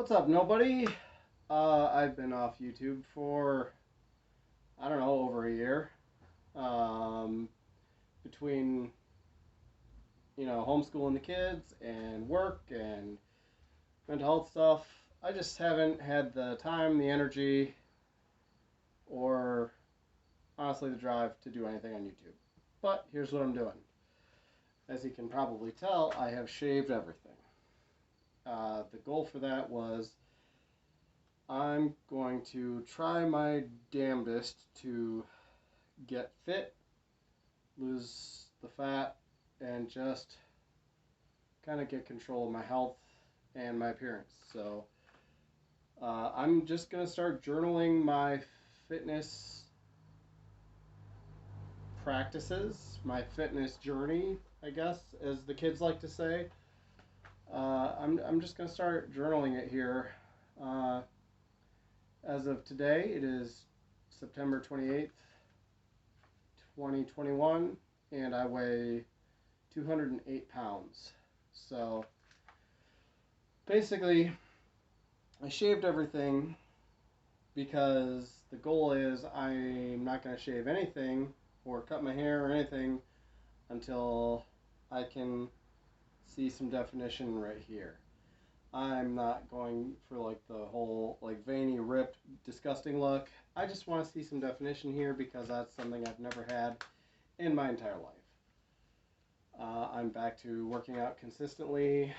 What's up, nobody? I've been off YouTube for, I don't know, over a year. Um, Between, homeschooling the kids and work and mental health stuff, I just haven't had the time, the energy, or honestly the drive to do anything on YouTube. But here's what I'm doing. As you can probably tell, I have shaved everything. The goal for that was I'm going to try my damnedest to get fit, lose the fat, and just kind of get control of my health and my appearance. So I'm just going to start journaling my fitness practices, my fitness journey, I guess, as the kids like to say. I'm just going to start journaling it here. Uh, as of today, it is September 28th, 2021, and I weigh 208 pounds. So basically, I shaved everything because the goal is I'm not going to shave anything or cut my hair or anything until I can see some definition right here. I'm not going for like the whole like veiny, ripped, disgusting look. I just want to see some definition here because that's something I've never had in my entire life. I'm back to working out consistently.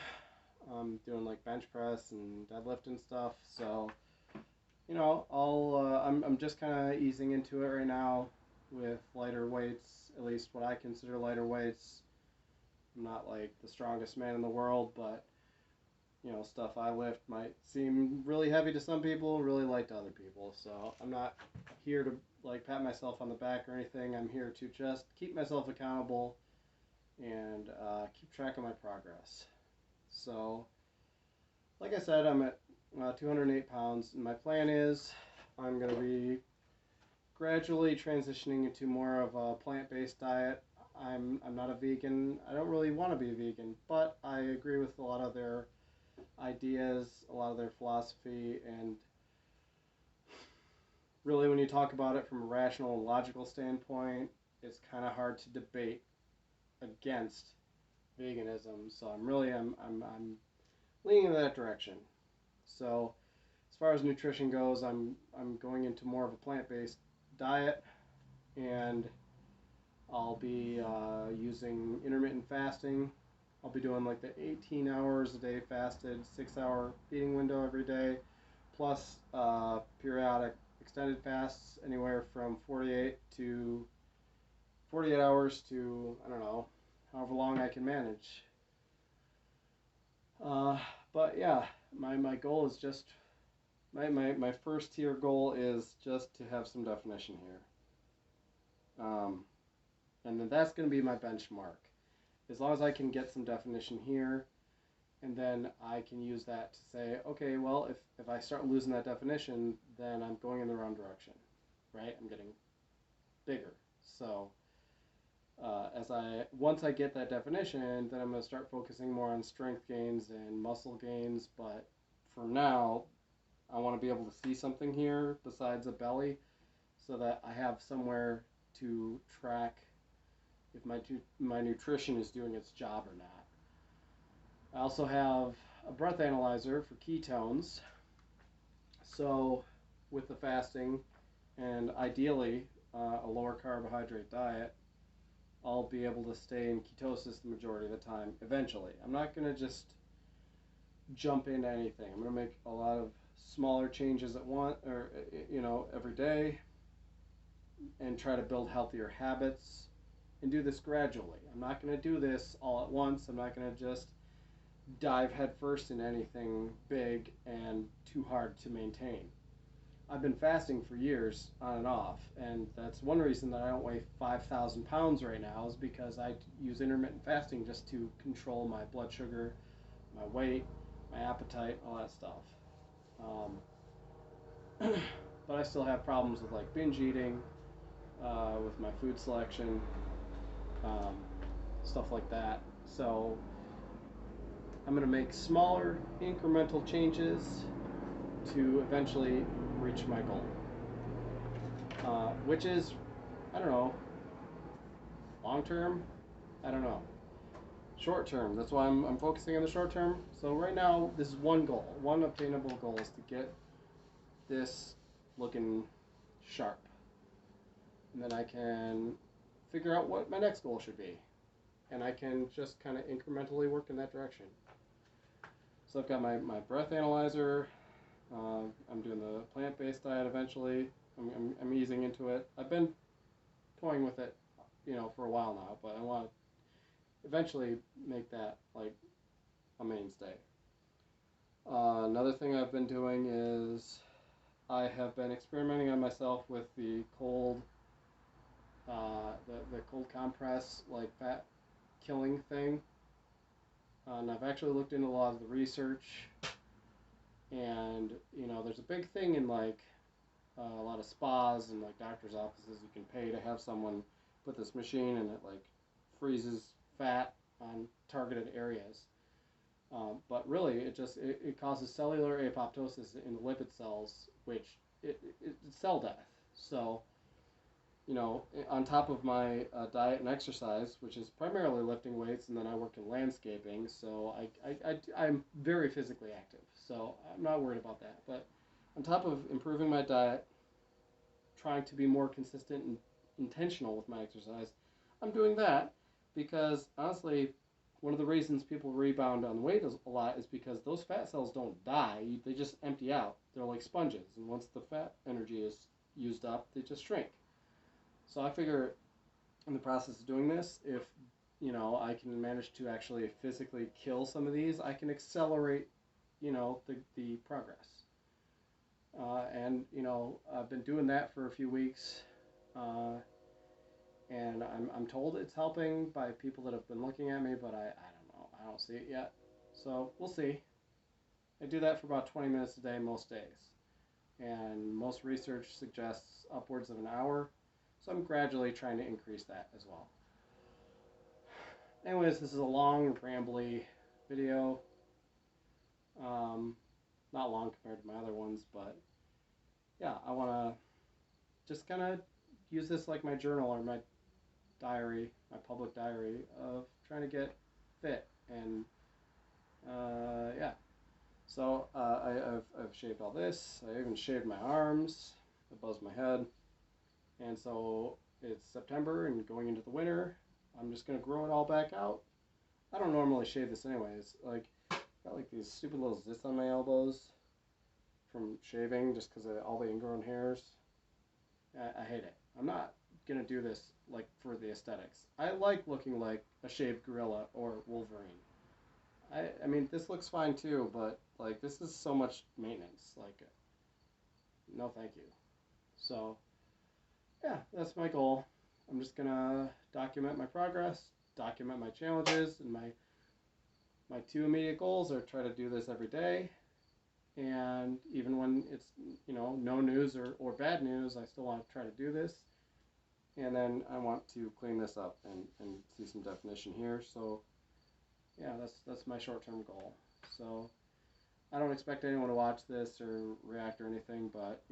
I'm doing like bench press and deadlift and stuff. So, I'm just kind of easing into it right now with lighter weights, at least what I consider lighter weights. I'm not like the strongest man in the world, but stuff I lift might seem really heavy to some people, really light to other people. So I'm not here to like pat myself on the back or anything. I'm here to just keep myself accountable and keep track of my progress. So, like I said, I'm at 208 pounds, and my plan is I'm going to be gradually transitioning into more of a plant-based diet. I'm not a vegan. I don't really want to be a vegan, but I agree with a lot of their ideas, a lot of their philosophy, and really when you talk about it from a rational and logical standpoint, it's kind of hard to debate against veganism. So I'm leaning in that direction. So as far as nutrition goes, I'm going into more of a plant-based diet, and I'll be using intermittent fasting. I'll be doing like the 18 hours a day fasted, 6-hour feeding window every day, plus periodic extended fasts anywhere from 48 hours to, I don't know, however long I can manage. Uh, but yeah, my goal is just, my first tier goal is just to have some definition here. And then that's going to be my benchmark. As long as I can get some definition here, and then I can use that to say, okay, well, if I start losing that definition, then I'm going in the wrong direction, right? I'm getting bigger. So once I get that definition, then I'm going to start focusing more on strength gains and muscle gains. But for now, I want to be able to see something here besides a belly, so that I have somewhere to track if my nutrition is doing its job or not. I also have a breath analyzer for ketones. So with the fasting and ideally a lower carbohydrate diet, I'll be able to stay in ketosis the majority of the time eventually. I'm not going to just jump into anything. I'm going to make a lot of smaller changes at once, or every day, and try to build healthier habits and do this gradually. I'm not going to do this all at once. I'm not going to just dive headfirst into anything big and too hard to maintain. I've been fasting for years on and off, and that's one reason that I don't weigh 5,000 pounds right now, is because I use intermittent fasting just to control my blood sugar, my weight, my appetite, all that stuff. But I still have problems with like binge eating, with my food selection, um, stuff like that. So I'm going to make smaller incremental changes to eventually reach my goal, which is, I don't know, long term, I don't know. Short term, that's why I'm focusing on the short term. So right now, this is one goal, one obtainable goal is to get this looking sharp. And then I can figure out what my next goal should be. And I can just kind of incrementally work in that direction. So I've got my breath analyzer. I'm doing the plant-based diet eventually. I'm easing into it. I've been toying with it, for a while now, but I want to eventually make that like a mainstay. Another thing I've been doing is I have been experimenting on myself with the cold, the cold compress like fat killing thing. And I've actually looked into a lot of the research, and there's a big thing in like a lot of spas and like doctors' offices. You can pay to have someone put this machine and it like freezes fat on targeted areas. But really, it causes cellular apoptosis in the lipid cells, which it's cell death. So on top of my diet and exercise, which is primarily lifting weights, and then I work in landscaping, so I'm very physically active. So I'm not worried about that. But on top of improving my diet, trying to be more consistent and intentional with my exercise, I'm doing that because honestly, one of the reasons people rebound on weight a lot is because those fat cells don't die, they just empty out. They're like sponges, and once the fat energy is used up, they just shrink. So I figure in the process of doing this, if I can manage to actually physically kill some of these, I can accelerate the progress. And I've been doing that for a few weeks, and I'm told it's helping by people that have been looking at me, but I don't know, I don't see it yet. So we'll see. I do that for about 20 minutes a day most days, and most research suggests upwards of an hour. So I'm gradually trying to increase that as well. Anyways, this is a long, rambly video. Not long compared to my other ones, but yeah, I want to just kind of use this like my journal or my diary, my public diary of trying to get fit. And yeah, so I've shaved all this. I even shaved my arms. I buzzed my head. And so it's September and going into the winter. I'm just gonna grow it all back out. I don't normally shave this anyways. Like, got like these stupid little zits on my elbows from shaving just because of all the ingrown hairs. I hate it. I'm not gonna do this like for the aesthetics. I like looking like a shaved gorilla or Wolverine. I mean, this looks fine too, but like this is so much maintenance. Like, no, thank you. So yeah, that's my goal. I'm just gonna document my progress, document my challenges, and my two immediate goals are try to do this every day. And even when it's no news or bad news, I still want to try to do this. And then I want to clean this up and see some definition here. So yeah, that's my short-term goal. So I don't expect anyone to watch this or react or anything, but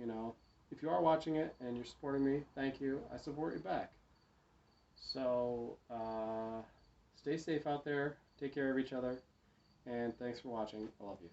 if you are watching it and you're supporting me, thank you. I support you back. So stay safe out there, take care of each other, and thanks for watching. I love you.